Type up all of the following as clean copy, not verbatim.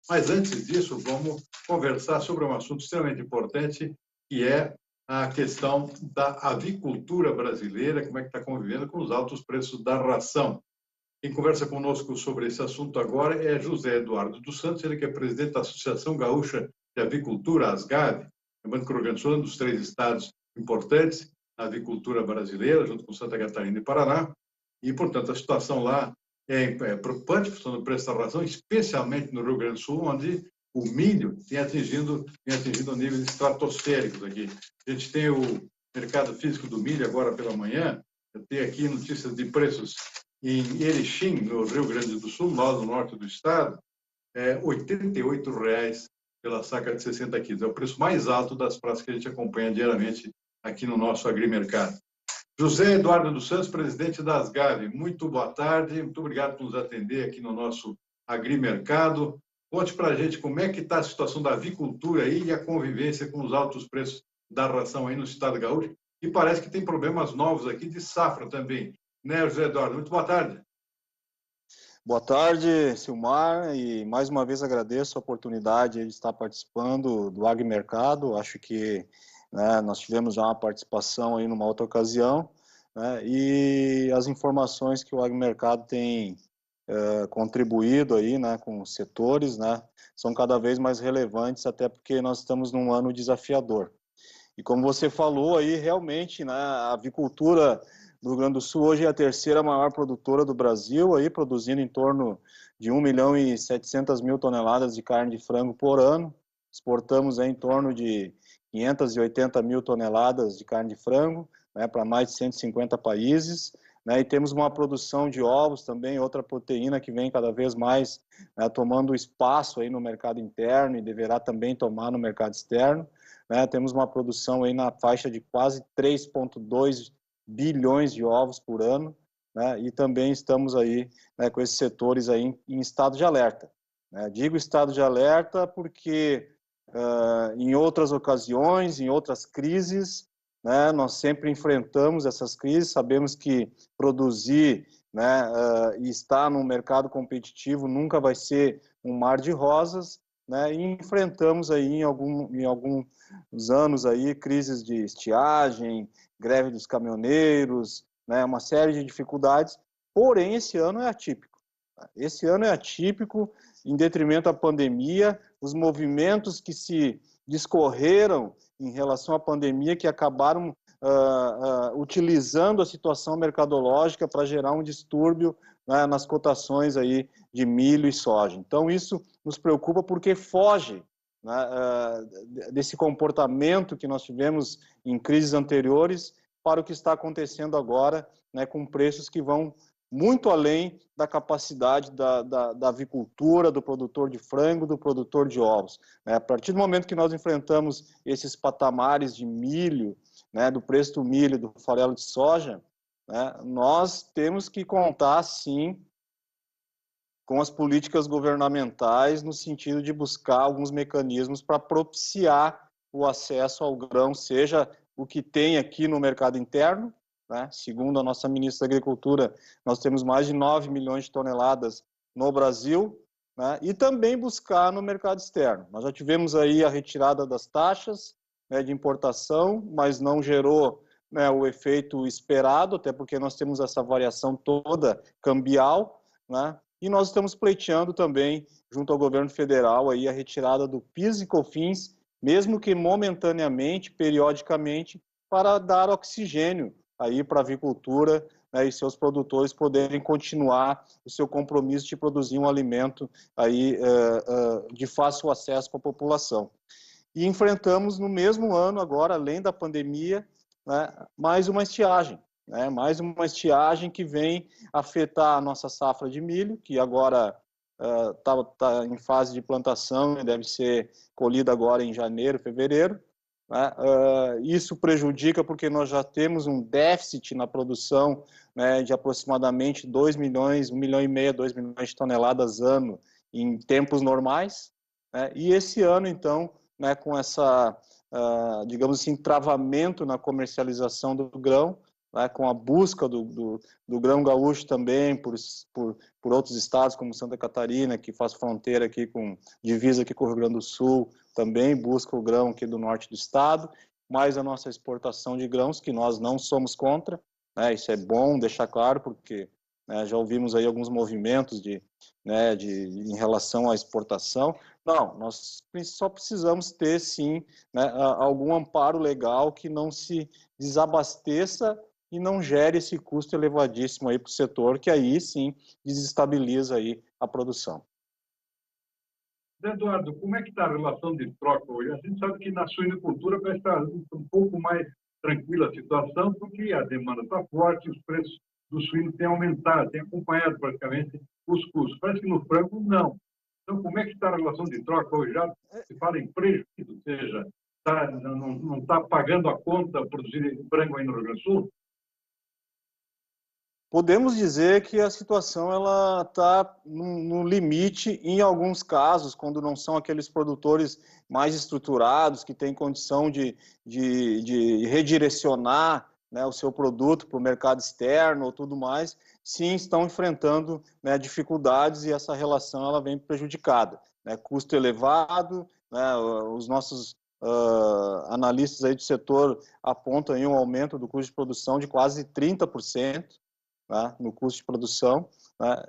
Mas antes disso, vamos conversar sobre um assunto extremamente importante, que é a questão da avicultura brasileira, como é que está convivendo com os altos preços da ração. Quem conversa conosco sobre esse assunto agora é José Eduardo dos Santos, ele que é presidente da Associação Gaúcha de Avicultura, ASGAV, lembrando que o Rio Grande do Sul é um dos 3 estados importantes na avicultura brasileira, junto com Santa Catarina e Paraná, e, portanto, a situação lá é preocupante, função do preço da ração, especialmente no Rio Grande do Sul, onde o milho tem atingido níveis estratosféricos aqui. A gente tem o mercado físico do milho agora pela manhã, eu tenho aqui notícias de preços em Erechim, no Rio Grande do Sul, lá no norte do estado, R$ 88,00 pela saca de 60 quilos. É o preço mais alto das praças que a gente acompanha diariamente aqui no nosso agrimercado. José Eduardo dos Santos, presidente da Asgave, muito boa tarde, muito obrigado por nos atender aqui no nosso agrimercado. Conte para a gente como é que está a situação da avicultura aí e a convivência com os altos preços da ração aí no estado gaúcho. E parece que tem problemas novos aqui de safra também, né, José Eduardo? Muito boa tarde. Boa tarde, Silmar, e mais uma vez agradeço a oportunidade de estar participando do agrimercado. Acho que nós tivemos já uma participação aí numa outra ocasião, né, e as informações que o agrimercado tem contribuído aí, né, com os setores, né, são cada vez mais relevantes, até porque nós estamos num ano desafiador. E como você falou aí, realmente, né, a avicultura do Rio Grande do Sul hoje é a terceira maior produtora do Brasil, aí, produzindo em torno de 1.700.000 toneladas de carne de frango por ano. Exportamos aí em torno de 580.000 toneladas de carne de frango, né, para mais de 150 países. Né, e temos uma produção de ovos também, outra proteína que vem cada vez mais, né, tomando espaço aí no mercado interno e deverá também tomar no mercado externo. Né, temos uma produção aí na faixa de quase 3,2 bilhões de ovos por ano, né, e também estamos aí, né, com esses setores aí em estado de alerta. Né. Digo estado de alerta porque em outras ocasiões, em outras crises, né, nós sempre enfrentamos essas crises, sabemos que produzir, né, e estar num mercado competitivo nunca vai ser um mar de rosas, né, e enfrentamos aí em alguns anos aí crises de estiagem, greve dos caminhoneiros, né, uma série de dificuldades, porém esse ano é atípico. Esse ano é atípico em detrimento à pandemia, os movimentos que se discorreram em relação à pandemia que acabaram utilizando a situação mercadológica para gerar um distúrbio, né, nas cotações aí de milho e soja. Então isso nos preocupa porque foge, né, desse comportamento que nós tivemos em crises anteriores para o que está acontecendo agora, né, com preços que vão muito além da capacidade da avicultura, do produtor de frango, do produtor de ovos. Né? A partir do momento que nós enfrentamos esses patamares de milho, né, do preço do milho, do farelo de soja, né, nós temos que contar, sim, com as políticas governamentais no sentido de buscar alguns mecanismos para propiciar o acesso ao grão, seja o que tem aqui no mercado interno, né? Segundo a nossa ministra da Agricultura, nós temos mais de 9 milhões de toneladas no Brasil, né? E também buscar no mercado externo. Nós já tivemos aí a retirada das taxas, né, de importação, mas não gerou, né, o efeito esperado, até porque nós temos essa variação toda cambial, né? E nós estamos pleiteando também, junto ao governo federal, aí, a retirada do PIS e COFINS, mesmo que momentaneamente, periodicamente, para dar oxigênio aí para a avicultura, né, e seus produtores poderem continuar o seu compromisso de produzir um alimento aí, de fácil acesso para a população. E enfrentamos no mesmo ano, agora, além da pandemia, né, mais uma estiagem. Mais uma estiagem que vem afetar a nossa safra de milho, que agora tá em fase de plantação e deve ser colhida agora em janeiro, fevereiro. Né? Isso prejudica porque nós já temos um déficit na produção, né, de aproximadamente 2 milhões, 1,5 milhão, 2 milhões de toneladas ano em tempos normais. Né? E esse ano, então, né, com essa, digamos assim, travamento na comercialização do grão, né, com a busca do grão gaúcho também por outros estados, como Santa Catarina, que faz fronteira aqui divisa aqui com o Rio Grande do Sul, também busca o grão aqui do norte do estado, mais a nossa exportação de grãos, que nós não somos contra, né, isso é bom deixar claro, porque né, já ouvimos aí alguns movimentos em relação à exportação. Não, nós só precisamos ter, sim, né, algum amparo legal que não se desabasteça e não gere esse custo elevadíssimo aí para o setor, que aí sim desestabiliza aí a produção. Eduardo, como é que está a relação de troca hoje? A gente sabe que na suinocultura vai estar um pouco mais tranquila a situação, porque a demanda está forte, os preços do suíno têm aumentado, têm acompanhado praticamente os custos. Parece que no frango, não. Então, como é que está a relação de troca hoje? Já se fala em prejuízo, ou seja, não está pagando a conta produzir frango aí no Rio Grande do Sul? Podemos dizer que a situação ela está no limite em alguns casos, quando não são aqueles produtores mais estruturados, que têm condição de redirecionar, né, o seu produto para o mercado externo ou tudo mais, sim estão enfrentando, né, dificuldades, e essa relação ela vem prejudicada, né, custo elevado, né, os nossos analistas aí do setor apontam aí um aumento do custo de produção de quase 30%, né, no custo de produção. Né,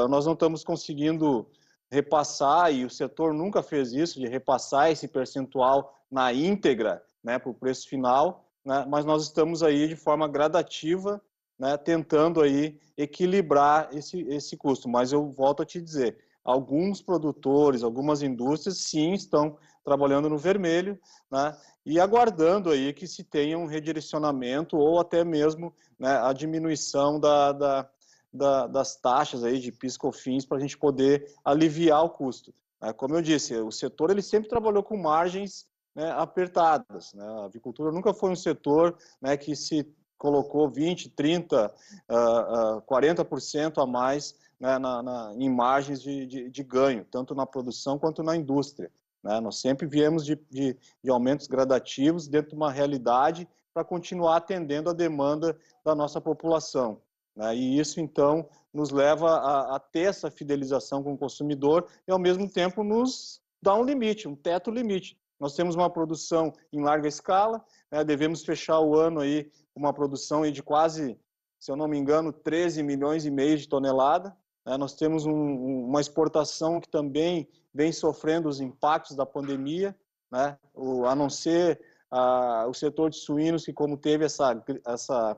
nós não estamos conseguindo repassar, e o setor nunca fez isso, de repassar esse percentual na íntegra, né, para o preço final, né, mas nós estamos aí de forma gradativa, né, tentando aí equilibrar esse custo. Mas eu volto a te dizer, alguns produtores, algumas indústrias, sim, estão trabalhando no vermelho, né, e aguardando aí que se tenha um redirecionamento ou até mesmo, né, a diminuição das taxas aí de PIS/COFINS para a gente poder aliviar o custo. Como eu disse, o setor ele sempre trabalhou com margens, né, apertadas, né? A avicultura nunca foi um setor, né, que se colocou 20, 30, 40% a mais, né, em margens de ganho, tanto na produção quanto na indústria. Né? Nós sempre viemos de aumentos gradativos dentro de uma realidade para continuar atendendo a demanda da nossa população. Né? E isso, então, nos leva a ter essa fidelização com o consumidor e, ao mesmo tempo, nos dá um limite, um teto limite. Nós temos uma produção em larga escala, né? Devemos fechar o ano aí com uma produção aí de quase, se eu não me engano, 13 milhões e meio de tonelada. Né? Nós temos uma exportação que também vem sofrendo os impactos da pandemia, né? A não ser o setor de suínos, que como teve essa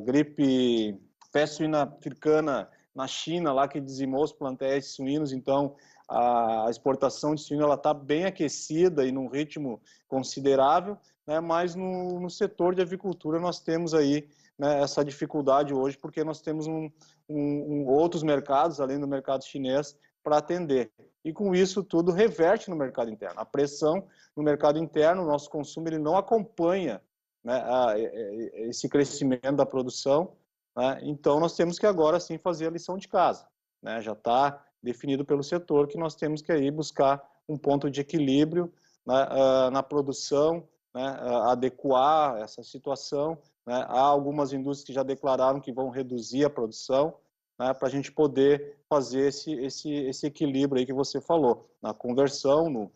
gripe peste suína africana na China, lá que dizimou os plantéis de suínos, então a exportação de suíno está bem aquecida e num ritmo considerável, né? Mas no setor de avicultura nós temos aí, né, essa dificuldade hoje, porque nós temos outros mercados, além do mercado chinês, para atender. E com isso tudo reverte no mercado interno. A pressão no mercado interno, o nosso consumo ele não acompanha, né, esse crescimento da produção, né? Então nós temos que agora sim fazer a lição de casa. Né? Já está definido pelo setor que nós temos que aí buscar um ponto de equilíbrio, né, na produção, né, adequar essa situação. Né? Há algumas indústrias que já declararam que vão reduzir a produção, né, para a gente poder fazer esse equilíbrio aí que você falou, na conversão,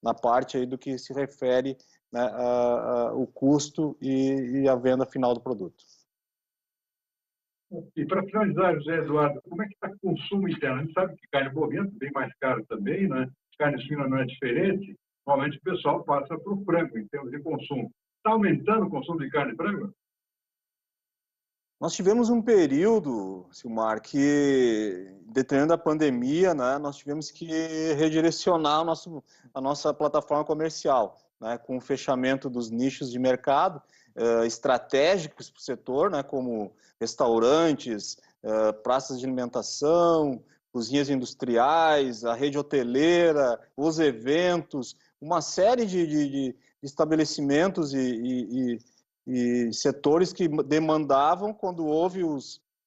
na parte aí do que se refere, né, o custo e a venda final do produto. E para finalizar, José Eduardo, como é que está o consumo interno? A gente sabe que carne bovina é bem mais cara também, né? Carne suína não é diferente. Normalmente o pessoal passa para o frango em termos de consumo. Está aumentando o consumo de carne de frango? Nós tivemos um período, Silmar, que, detendo a pandemia, né, nós tivemos que redirecionar a nossa plataforma comercial, né, com o fechamento dos nichos de mercado estratégicos para o setor, né, como restaurantes, praças de alimentação, cozinhas industriais, a rede hoteleira, os eventos, uma série de estabelecimentos e setores que demandavam, quando houve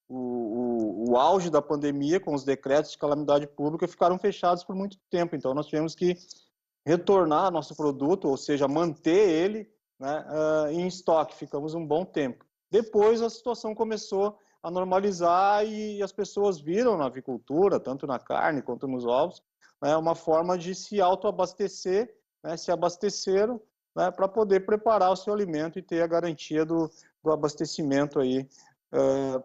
o auge da pandemia, com os decretos de calamidade pública, ficaram fechados por muito tempo. Então, nós tivemos que retornar nosso produto, ou seja, manter ele, né, em estoque, ficamos um bom tempo. Depois a situação começou a normalizar e as pessoas viram na avicultura, tanto na carne quanto nos ovos, né, uma forma de se autoabastecer, né, se abasteceram, né, para poder preparar o seu alimento e ter a garantia do abastecimento aí,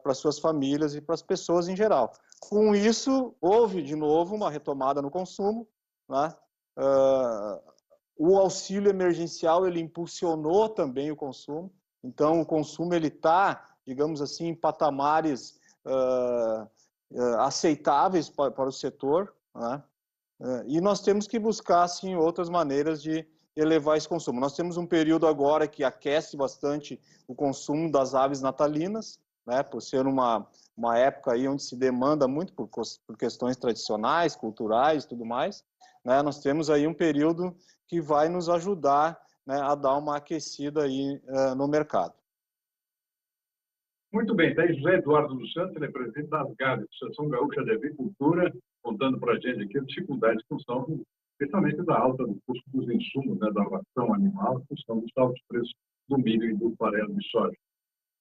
para suas famílias e para as pessoas em geral. Com isso, houve de novo uma retomada no consumo, né? O auxílio emergencial ele impulsionou também o consumo. Então, o consumo ele está, digamos assim, em patamares aceitáveis para o setor, né? E nós temos que buscar, assim, outras maneiras de elevar esse consumo. Nós temos um período agora que aquece bastante o consumo das aves natalinas, né? Por ser uma época aí onde se demanda muito por questões tradicionais, culturais e tudo mais, né? Nós temos aí um período que vai nos ajudar, né, a dar uma aquecida aí no mercado. Muito bem, está aí José Eduardo dos Santos, ele é presidente da ASGAV, Associação Gaúcha de Avicultura, contando para a gente aqui as dificuldades que são, especialmente da alta do custo dos insumos, né, da ração animal, que são dos altos preços do milho e do farelo de soja.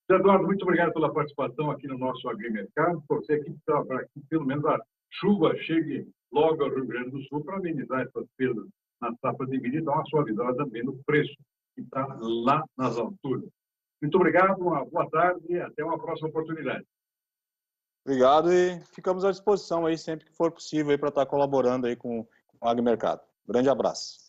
José Eduardo, muito obrigado pela participação aqui no nosso Agrimercado, torcer aqui para que pelo menos a chuva chegue logo ao Rio Grande do Sul para amenizar essas perdas na safra de milho e dar uma suavizada também no preço que está lá nas alturas. Muito obrigado, uma boa tarde e até uma próxima oportunidade. Obrigado e ficamos à disposição aí sempre que for possível para estar colaborando aí com o Agrimercado. Grande abraço.